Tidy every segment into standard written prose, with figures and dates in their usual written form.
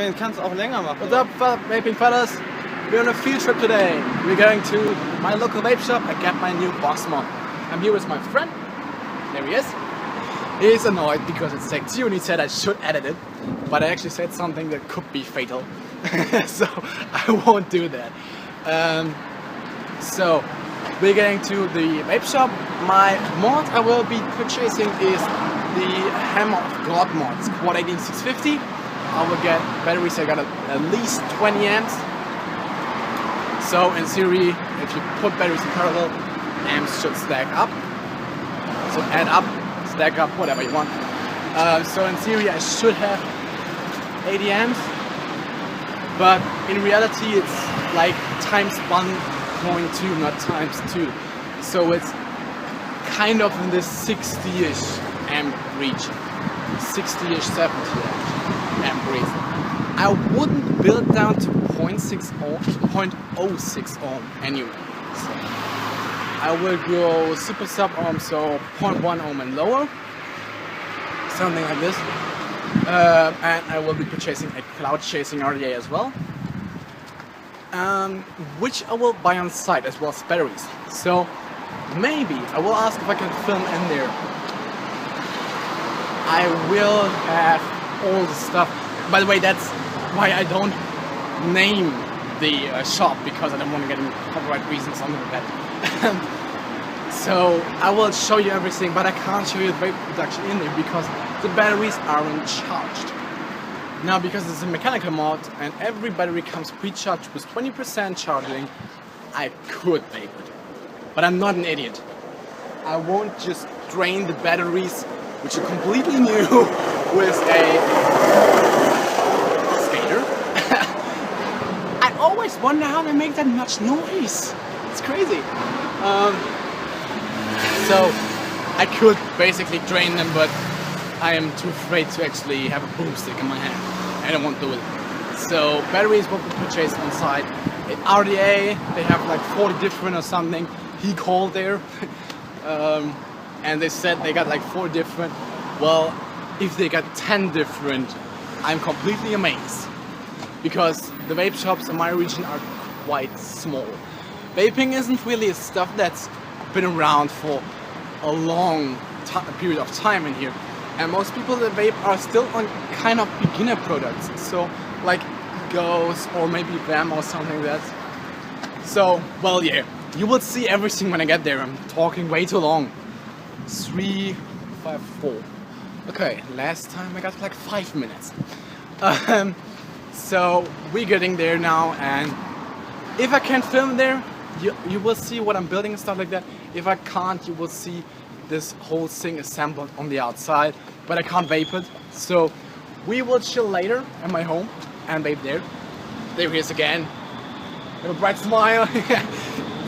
meine, kannst du auch länger machen. What's up, vaping fellas? We're on a field trip today. We're going to my local vape shop. I got my new box mod. I'm here with my friend. There he is. He's annoyed because it's take 2 and he said I should edit it. But I actually said something that could be fatal. So I won't do that. So we're going to the vape shop. My mod I will be purchasing is the Hammer of God mod. It's Quad 18650. I will get batteries. I got at least 20 amps. So in theory, if you put batteries in parallel, amps should stack up. So add up, stack up, whatever you want. So in theory, I should have 80 amps. But in reality, it's like times 1.2, not times 2. So it's kind of in the 60-ish amp region. 60-ish, 70-ish amp region. I wouldn't build down to 0.6 ohm, 0.06 ohm anyway. So I will go super sub ohm, so 0.1 ohm and lower. Something like this. And I will be purchasing a cloud chasing RDA as well. Which I will buy on site as well as batteries. So maybe I will ask if I can film in there. I will have all the stuff. By the way, that's why I don't name the shop, because I don't want to get any copyright reasons, something like that. So I will show you everything, but I can't show you the vape production in there because the batteries aren't charged. Now, because it's a mechanical mod and every battery comes pre-charged with 20% charging, I could vape it. But I'm not an idiot. I won't just drain the batteries, which are completely new, with a skater. I always wonder how they make that much noise. It's crazy. So I could basically drain them, but I am too afraid to actually have a boomstick in my hand. I don't want to do it. So batteries will be purchased on site. At RDA, they have like 40 different or something. He called there. And they said they got like 4 different. Well, if they got 10 different, I'm completely amazed. Because the vape shops in my region are quite small. Vaping isn't really a stuff that's been around for a long period of time in here. And most people that vape are still on kind of beginner products. So like Ghost or maybe Vam or something like that. So, well, yeah. You will see everything when I get there. I'm talking way too long. 3, 5, 4. Okay, last time I got like 5 minutes. So we're getting there now, and if I can film there, you will see what I'm building and stuff like that. If I can't, you will see this whole thing assembled on the outside, but I can't vape it. So we will chill later at my home and vape there. There he is again. With a bright smile.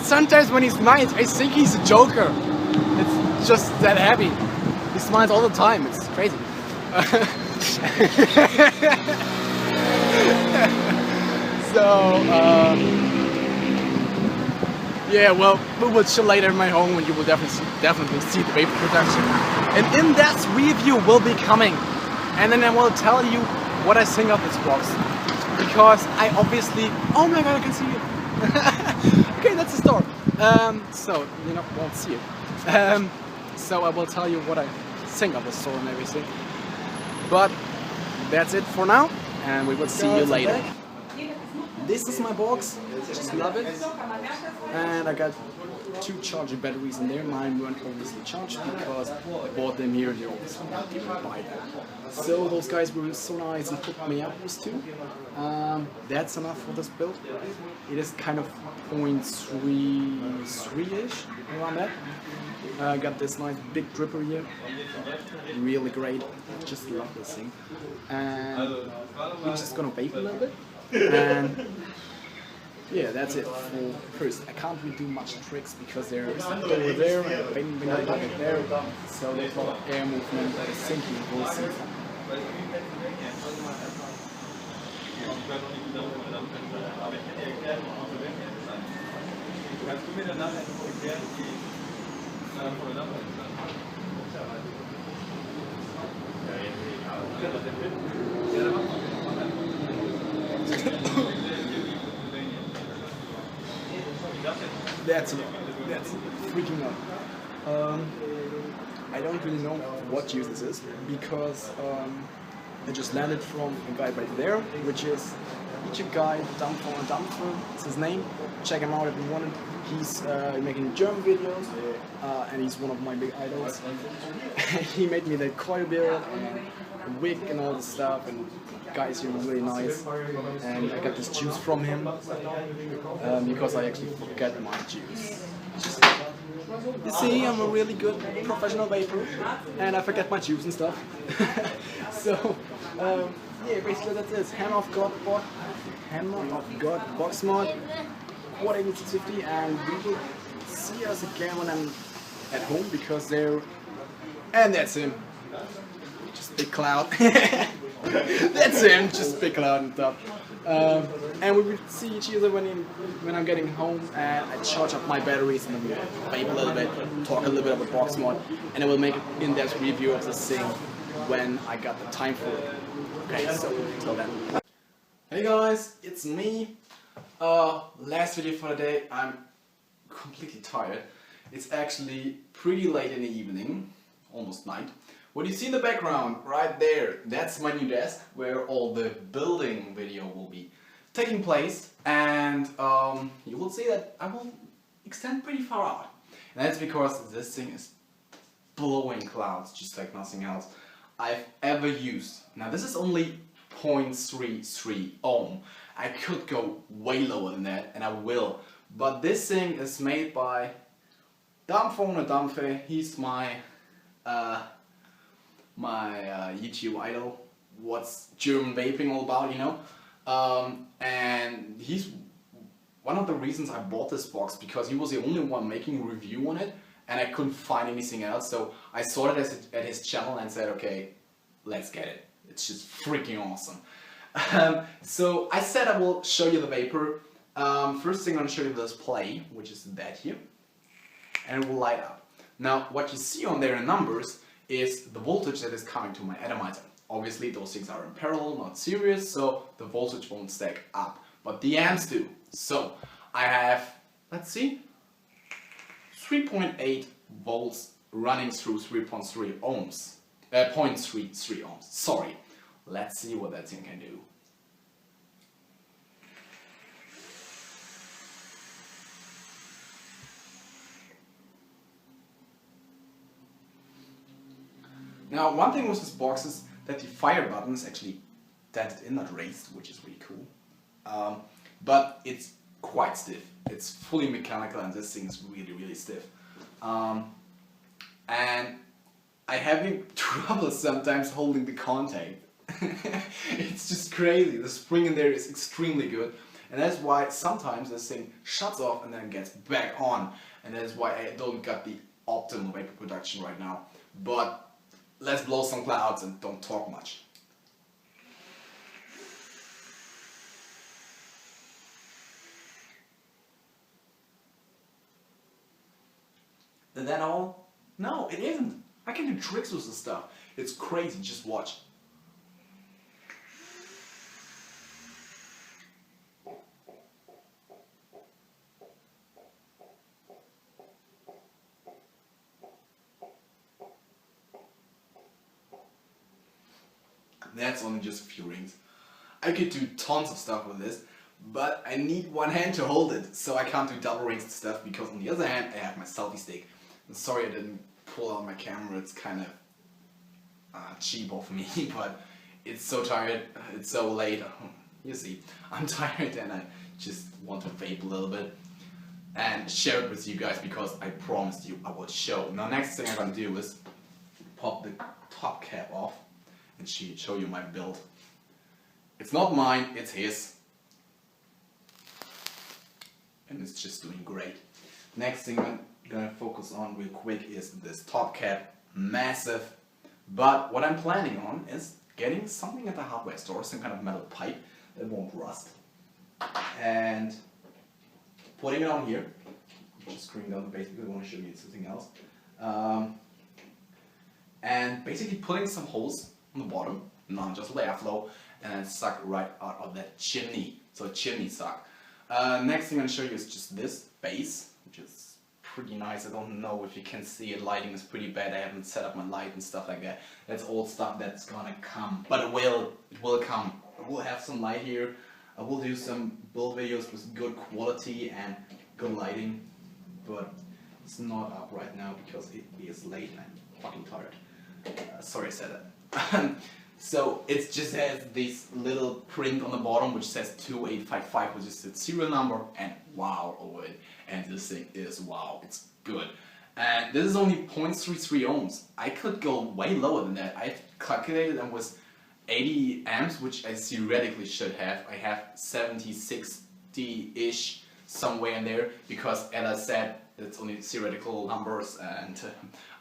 Sometimes when he smiles, I think he's a joker. It's just that happy. He smiles all the time. It's crazy. So, yeah, well, we will chill later in my home and you will definitely see the vape production. And in that review will be coming. And then I will tell you what I think of this box. Because I obviously... Oh my god, I can see it. Okay, that's the store. So, you know, won't see it. So I will tell you what I think of the store and everything. But that's it for now, and we will see you later. This is my box, just love it. And I got 2 charging batteries in there. Mine weren't obviously charged because I bought them here and they obviously not even buy them. So those guys were so nice and hooked me up with 2. That's enough for this build. It is kind of 0.33-ish, around that. I got this nice big dripper here, really great, just love this thing. And we're just gonna vape a little bit, and yeah, that's it for first. I can't really do much tricks because there is a over there, and a vaping window over there, so there's a lot of air movement that is sinking, we'll see. That's a lot. That's freaking lot. I don't really know what juice this is because it just landed from a guy right there, which is Guy Dampfer. It's his name. Check him out if you want it. He's making German videos, and he's one of my big idols. He made me the coil build and the wig and all this stuff, and guys, you're really nice. And I got this juice from him because I actually forget my juice. You see, I'm a really good professional vapor, and I forget my juice and stuff. So, yeah, basically that's it. Hammer of God box mod, Quad 8650, and we will see us again when I'm at home because they're. And that's him. Just big cloud. That's him, just big cloud and stuff. And we will see each other when I'm getting home, and I charge up my batteries and then vape a little bit, talk a little bit about box mod, and I will make an in-depth review of this thing when I got the time for it. Okay, so until then. Hey guys, it's me. Last video for the day. I'm completely tired. It's actually pretty late in the evening, almost night. What you see in the background, right there, that's my new desk where all the building video will be taking place, and you will see that I will extend pretty far out. And that's because this thing is blowing clouds just like nothing else I've ever used. Now this is only 0.33 ohm. I could go way lower than that, and I will. But this thing is made by Dampfer. He's my YouTube idol. What's German vaping all about, you know? And he's one of the reasons I bought this box, because he was the only one making a review on it, and I couldn't find anything else. So I saw it at his channel and said, okay, let's get it. It's just freaking awesome. So I said I will show you the vapor. First thing I'm going to show you the display, which is that here, and it will light up. Now what you see on there in numbers is the voltage that is coming to my atomizer. Obviously those things are in parallel, not series, so the voltage won't stack up, but the amps do. So I have, let's see, 3.8 volts running through 3.3 ohms, 0.33 ohms, sorry. Let's see what that thing can do. Now, one thing with this box is that the fire button is actually dented in, not raised, which is really cool. But it's quite stiff. It's fully mechanical, and this thing is really, really stiff. And I'm having trouble sometimes holding the contact. It's just crazy. The spring in there is extremely good, and that's why sometimes this thing shuts off and then gets back on, and that's why I don't got the optimal vapor production right now. But let's blow some clouds and don't talk much. Is that all? No, it isn't. I can do tricks with this stuff. It's crazy, just watch. That's only just a few rings. I could do tons of stuff with this, but I need one hand to hold it, so I can't do double rings and stuff, because on the other hand I have my selfie stick. And sorry I didn't pull out my camera, it's kind of cheap of me, but it's so tired, it's so late. You see, I'm tired and I just want to vape a little bit and share it with you guys, because I promised you I would show. Now next thing I'm gonna do is pop the top cap off and show you my build. It's not mine, it's his. And it's just doing great. Next thing I'm gonna focus on real quick is this top cap. Massive. But what I'm planning on is getting something at the hardware store, some kind of metal pipe that won't rust, and putting it on here. Just screwing down the base because I want to show you something else. And basically putting some holes on the bottom, not just airflow, and then suck right out of that chimney. So chimney suck. Next thing I'm going to show you is just this base, which is pretty nice. I don't know if you can see it. Lighting is pretty bad. I haven't set up my light and stuff like that. That's all stuff that's gonna come, but it will come. I will have some light here. I will do some build videos with good quality and good lighting, but it's not up right now because it is late and I'm fucking tired. Sorry I said that. So it just has this little print on the bottom which says 2855, which is its serial number, and wow over it. And this thing is wow, it's good. And this is only 0.33 ohms. I could go way lower than that. I've calculated and was 80 amps, which I theoretically should have. I have 70, 60-ish somewhere in there, because as I said, it's only theoretical numbers, and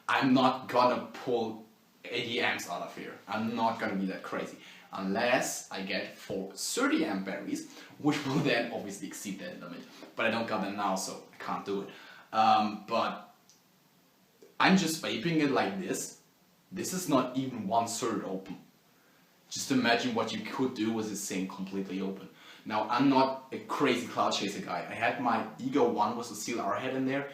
I'm not gonna pull 80 amps out of here. I'm not gonna be that crazy. Unless I get 4 30 amp batteries, which will then obviously exceed that limit. But I don't got them now, so I can't do it. But I'm just vaping it like this. This is not even 1/3 open. Just imagine what you could do with this thing completely open. Now, I'm not a crazy cloud chaser guy. I had my Ego 1 with a Seal R head in there,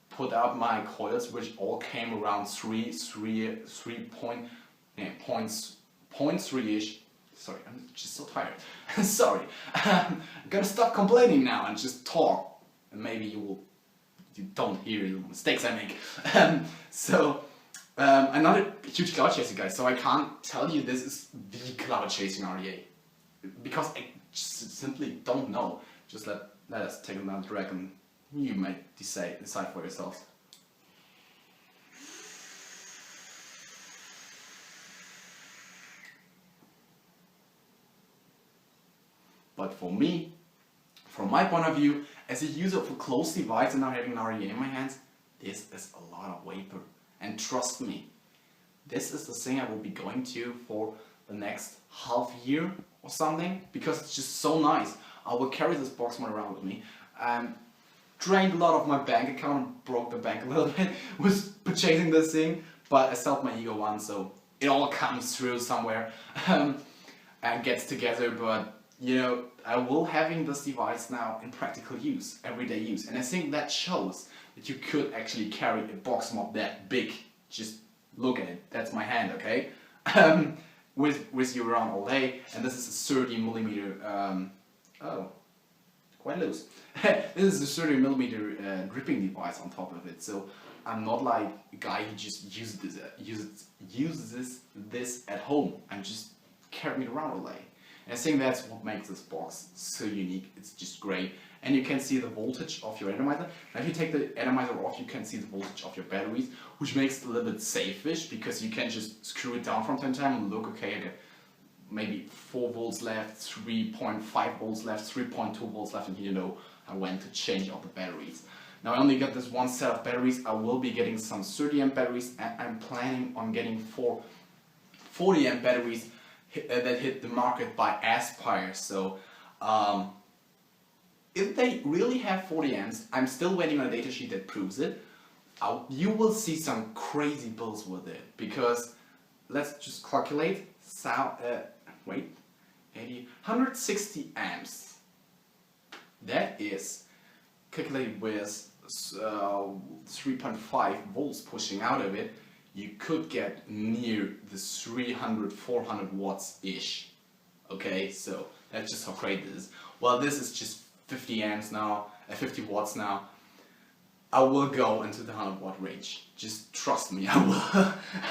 put out my coils, which all came around 0.3-ish. Sorry, I'm just so tired. Sorry. I'm gonna stop complaining now and just talk. And maybe you don't hear the mistakes I make. I'm not a huge cloud chasing guy, so I can't tell you this is the cloud chasing RDA, because I just simply don't know. Just let us take another track and you might decide for yourselves. But for me, from my point of view, as a user of a closed device and now having an RDA in my hands, this is a lot of vapor. And trust me, this is the thing I will be going to for the next half year or something, because it's just so nice. I will carry this Boxmod around with me. Drained a lot of my bank account, broke the bank a little bit with purchasing this thing, but I sold my Ego 1, so it all comes through somewhere and gets together. But you know, I will having this device now in practical use, everyday use, and I think that shows that you could actually carry a Boxmod that big. Just look at it, that's my hand, okay? With you around all day, and this is a 30mm, oh, quite loose. This is a 30mm gripping device on top of it, so I'm not like a guy who just uses this at home and just carrying it around all day. And I think that's what makes this box so unique. It's just great. And you can see the voltage of your atomizer. Now if you take the atomizer off, you can see the voltage of your batteries, which makes it a little bit safe-ish, because you can just screw it down from time to time and look, okay, I get maybe 4 volts left, 3.5 volts left, 3.2 volts left, and you know I went to change out the batteries. Now I only got this one set of batteries. I will be getting some 30 amp batteries, and I'm planning on getting 4 40 amp batteries that hit the market by Aspire. So if they really have 40 amps, I'm still waiting on a datasheet that proves it. You will see some crazy builds with it, because let's just calculate. 160 amps. That is calculated with 3.5 volts pushing out of it. You could get near the 300-400 watts ish. Okay, so that's just how great this is. Well, this is just 50 amps now, 50 watts now. I will go into the 100 watt range. Just trust me, I will.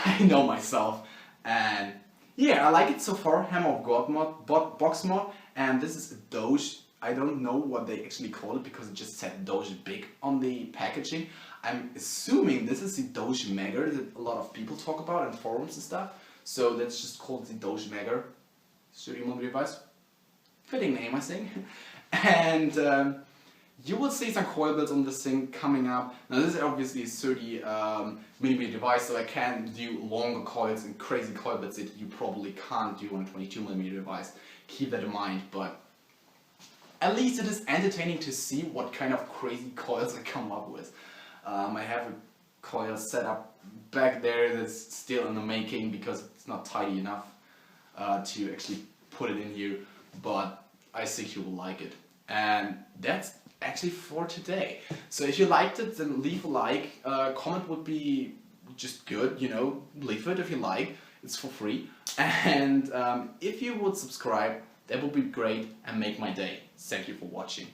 I know myself. And yeah, I like it so far. Hammer of God mod, Boxmod, and this is a Doge. I don't know what they actually call it, because it just said Doge big on the packaging. I'm assuming this is the Doge Megger that a lot of people talk about in forums and stuff. So let's just call it the Doge Megger. 30mm device. Fitting name, I think. And you will see some coil builds on this thing coming up. Now this is obviously a 30mm device, so I can do longer coils and crazy coil builds that you probably can't do on a 22mm device. Keep that in mind, but at least it is entertaining to see what kind of crazy coils I come up with. I have a coil set up back there that's still in the making, because it's not tidy enough to actually put it in here, but I think you will like it. And that's actually for today. So if you liked it, then leave a like. Comment would be just good, you know, leave it if you like. It's for free. And if you would subscribe, that would be great and make my day. Thank you for watching.